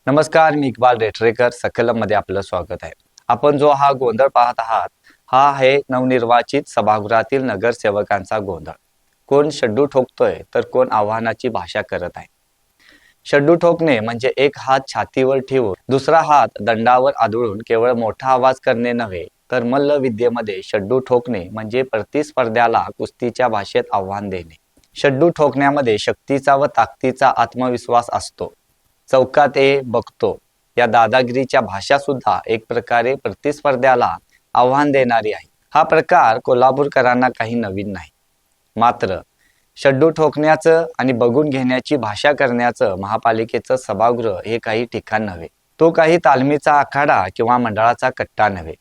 नमस्कार, मी इक्बाल रेठरेकर. सकलममध्ये आपलं स्वागत आहे. आपण जो हा गोंधळ पाहत आहात, हा आहे नवनिर्वाचित सभागृहातील नगरसेवकांचा गोंधळ. कोण शड्डू ठोकतोय तर कोण आव्हानाची भाषा करत आहे. शड्डू ठोकणे म्हणजे एक हात छातीवर ठेवून दुसरा हात दंडावर आदळून केवळ मोठा आवाज करणे नव्हे, तर मल्लविद्येमध्ये शड्डू ठोकणे म्हणजे प्रतिस्पर्ध्याला कुस्तीच्या भाषेत आव्हान देणे. शड्डू ठोकण्यामध्ये शक्तीचा व ताकदीचा आत्मविश्वास असतो. चौकात बघतो या दादागिरीच्या भाषा सुद्धा एक प्रकारे प्रतिस्पर्ध्याला आव्हान देणारी आहे. हा प्रकार कोल्हापूरकरांना काही नवीन नाही. मात्र शड्डू ठोकण्याचं आणि बघून घेण्याची भाषा करण्याचं महापालिकेचं सभागृह हे काही ठिकाण नव्हे. तो काही तालमीचा आखाडा किंवा मंडळाचा कट्टा नव्हे.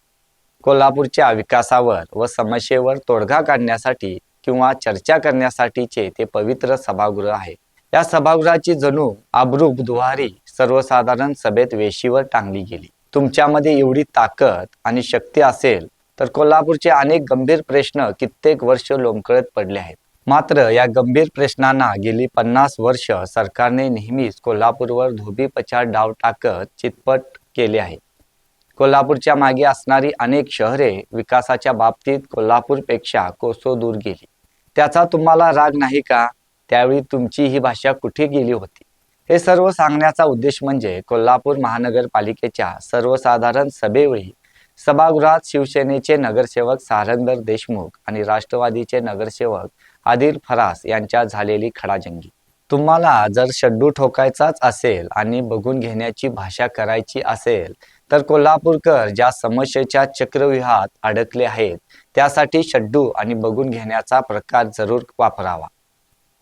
कोल्हापूरच्या विकासावर व समस्येवर तोडगा काढण्यासाठी किंवा चर्चा करण्यासाठीचे ते पवित्र सभागृह आहे. या सभागृहाची जणू अब्रूप दुहारी सर्वसाधारण सभेत वेशीवर टांगली गेली. तुमच्यामध्ये एवढी ताकद आणि शक्ती असेल तर कोल्हापूरचे अनेक गंभीर प्रश्न कित्येक वर्ष लोंबकळत पडले आहेत. मात्र या गंभीर प्रश्नांना गेली 50 वर्ष सरकारने नेहमीच कोल्हापूरवर धोबीपछाड डाव टाकत चितपट केले आहे. कोल्हापूरच्या मागे असणारी अनेक शहरे विकासाच्या बाबतीत कोल्हापूरपेक्षा कोसो दूर गेली. त्याचा तुम्हाला राग नाही का? त्यावेळी तुमची ही भाषा कुठे गेली होती? हे सर्व सांगण्याचा उद्देश म्हणजे कोल्हापूर महानगरपालिकेच्या सर्वसाधारण सभेवेळी सभागृहात शिवसेनेचे नगरसेवक सारंगधर देशमुख आणि राष्ट्रवादीचे नगरसेवक आदिल फरास यांच्यात झालेली खडाजंगी. तुम्हाला जर शड्डू ठोकायचाच असेल आणि बघून घेण्याची भाषा करायची असेल तर कोल्हापूरकर ज्या समस्येच्या चक्रव्यूहात अडकले आहेत त्यासाठी शड्डू आणि बघून घेण्याचा प्रकार जरूर वापरावा.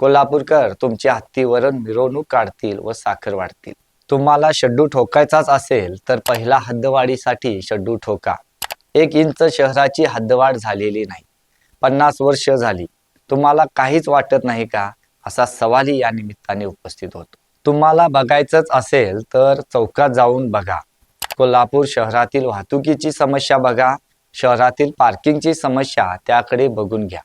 कोल्हापूरकर तुमच्या हत्तीवरून मिरवणूक काढतील व साखर वाढतील. तुम्हाला शड्डू ठोकायचाच असेल तर पहिला हद्दवाढीसाठी शड्डू ठोका. 1 इंच शहराची हद्दवाढ झालेली नाही. 50 वर्ष झाली. तुम्हाला काहीच वाटत नाही का? असा सवालही या निमित्ताने उपस्थित होतो. तुम्हाला बघायचंच असेल तर चौकात जाऊन बघा. कोल्हापूर शहरातील वाहतुकीची समस्या बघा. शहरातील पार्किंगची समस्या त्याकडे बघून घ्या.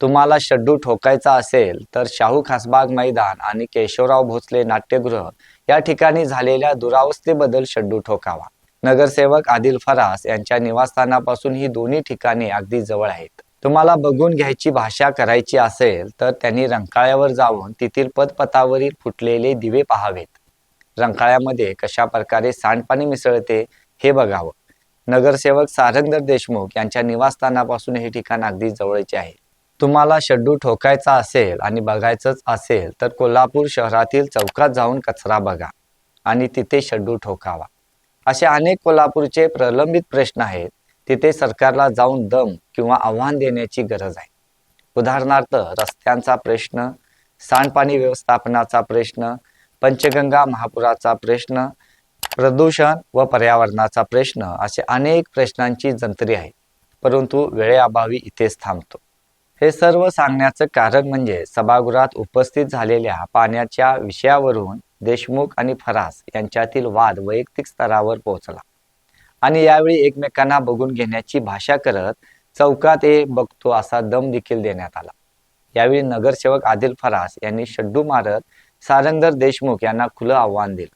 तुम्हाला शड्डू ठोकायचा असेल तर शाहू खासबाग मैदान आणि केशवराव भोसले नाट्यगृह या ठिकाणी झालेल्या दुरावस्थेबद्दल शड्डू ठोकावा. नगरसेवक आदिल फरास यांच्या निवासस्थानापासून ही दोन्ही ठिकाणे अगदी जवळ आहेत. तुम्हाला बघून घ्यायची भाषा करायची असेल तर त्यांनी रंकाळ्यावर जाऊन तेथील पदपथावरील फुटलेले दिवे पाहावेत. रंकाळ्यामध्ये कशा प्रकारे सांडपाणी मिसळते हे बघावं. नगरसेवक सारंगधर देशमुख यांच्या निवासस्थानापासून हे ठिकाण अगदी जवळचे आहे. तुम्हाला शड्डू ठोकायचा असेल आणि बघायचंच असेल तर कोल्हापूर शहरातील चौकात जाऊन कचरा बघा आणि तिथे शड्डू ठोकावा. असे अनेक कोल्हापूरचे प्रलंबित प्रश्न आहेत. तिथे सरकारला जाऊन दम किंवा आव्हान देण्याची गरज आहे. उदाहरणार्थ रस्त्यांचा प्रश्न, सांडपाणी व्यवस्थापनाचा प्रश्न, पंचगंगा महापुराचा प्रश्न, प्रदूषण व पर्यावरणाचा प्रश्न असे अनेक प्रश्नांची जंत्री आहे. परंतु वेळेअभावी इथेच थांबतो. हे सर्व सांगण्याचं कारण म्हणजे सभागृहात उपस्थित झालेल्या पाण्याच्या विषयावरून देशमुख आणि फरास यांच्यातील वाद वैयक्तिक स्तरावर पोहोचला आणि यावेळी एकमेकांना बघून घेण्याची भाषा करत चौकात बघतो असा दम देखील देण्यात आला. यावेळी नगरसेवक आदिल फरास यांनी शड्डू मारत सारंगधर देशमुख यांना खुलं आव्हान दिलं.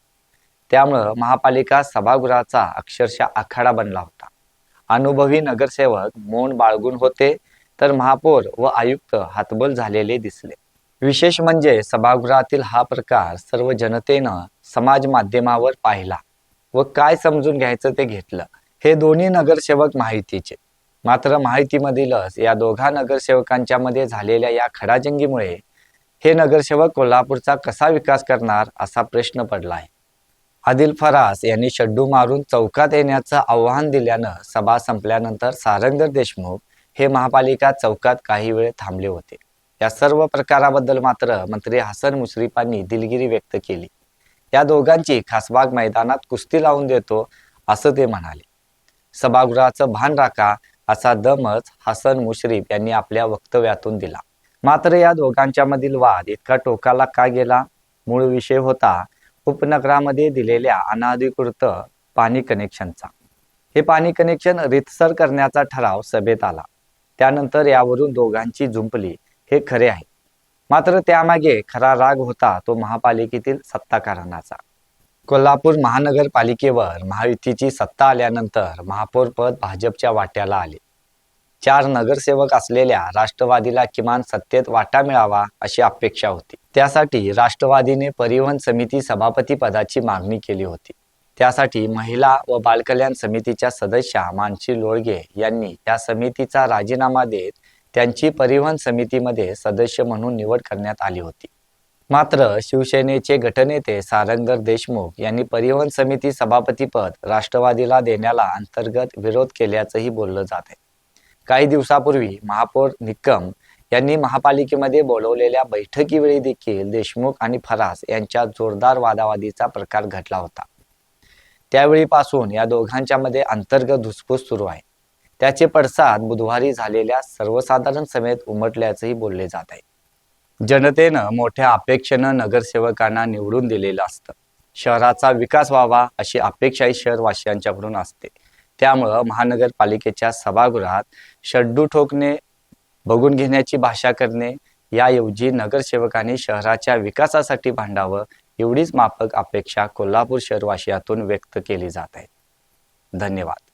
त्यामुळं महापालिका सभागृहाचा अक्षरशः आखाडा बनला होता. अनुभवी नगरसेवक मौन बाळगून होते तर महापौर व आयुक्त हातबल झालेले दिसले. विशेष म्हणजे सभागृहातील हा प्रकार सर्व जनतेनं समाज माध्यमावर पाहिला व काय समजून घ्यायचं ते घेतलं. हे दोन्ही नगरसेवक माहितीचे. मात्र माहितीमधीलच या दोघा नगरसेवकांच्या मध्ये झालेल्या या खडाजंगीमुळे हे नगरसेवक कोल्हापूरचा कसा विकास करणार असा प्रश्न पडला आहे. आदिल फरास यांनी शड्डू मारून चौकात येण्याचं आव्हान दिल्यानं सभा संपल्यानंतर सारंगधर देशमुख हे महापालिका चौकात काही वेळ थांबले होते. या सर्व प्रकाराबद्दल मात्र मंत्री हसन मुश्रीफांनी दिलगिरी व्यक्त केली. या दोघांची खासबाग मैदानात कुस्ती लावून देतो असं ते म्हणाले. सभागृहाचं भान राखा असा दमच हसन मुश्रीफ यांनी आपल्या वक्तव्यातून दिला. मात्र या दोघांच्या मधील वाद इतका टोकाला का गेला? मूळ विषय होता उपनगरामध्ये दिलेल्या अनाधिकृत पाणी कनेक्शनचा. हे पाणी कनेक्शन रितसर करण्याचा ठराव सभेत आला. त्यानंतर यावरून दोघांची जुंपली हे खरे आहे. मात्र त्यामागे खरा राग होता तो महापालिकेतील सत्ताकारांचा. कोल्हापूर महानगरपालिकेवर महायुतीची सत्ता आल्यानंतर महापौर पद भाजपच्या वाट्याला आले. 4 नगरसेवक असलेल्या राष्ट्रवादीला किमान सत्तेत वाटा मिळावा अशी अपेक्षा होती. त्यासाठी राष्ट्रवादीने परिवहन समिती सभापती पदाची मागणी केली होती. त्यासाठी महिला व बालकल्याण समितीच्या सदस्या मानसी लोळगे यांनी या समितीचा राजीनामा देत त्यांची परिवहन समितीमध्ये सदस्य म्हणून निवड करण्यात आली होती. मात्र शिवसेनेचे गटनेते सारंगर देशमुख यांनी परिवहन समिती सभापतीपद राष्ट्रवादीला देण्याला अंतर्गत विरोध केल्याचंही बोललं जात आहे. काही दिवसापूर्वी महापौर निकम यांनी महापालिकेमध्ये बोलवलेल्या बैठकीवेळी देखील देशमुख आणि फरास यांच्यात जोरदार वादावादीचा प्रकार घडला होता. त्यावेळीपासून या दोघांच्यामध्ये अंतर्गत धुसफूस सुरू आहे. त्याचे पडसाद बुधवारी झालेल्या सर्वसाधारण सभेत उमटल्याचंही बोलले जात आहे. जनतेनं मोठ्या अपेक्षेनं नगरसेवकांना निवडून दिलेलं असतं. शहराचा विकास व्हावा अशी अपेक्षाही शहरवासियांच्याकडून असते. त्यामुळं महानगरपालिकेच्या सभागृहात शड्डू ठोकणे, बघून घेण्याची भाषा करणे याऐवजी नगरसेवकांनी शहराच्या विकासासाठी भांडावं एवढीच माफक अपेक्षा कोल्हापूर शहरवासियातून व्यक्त केली जात आहे. धन्यवाद.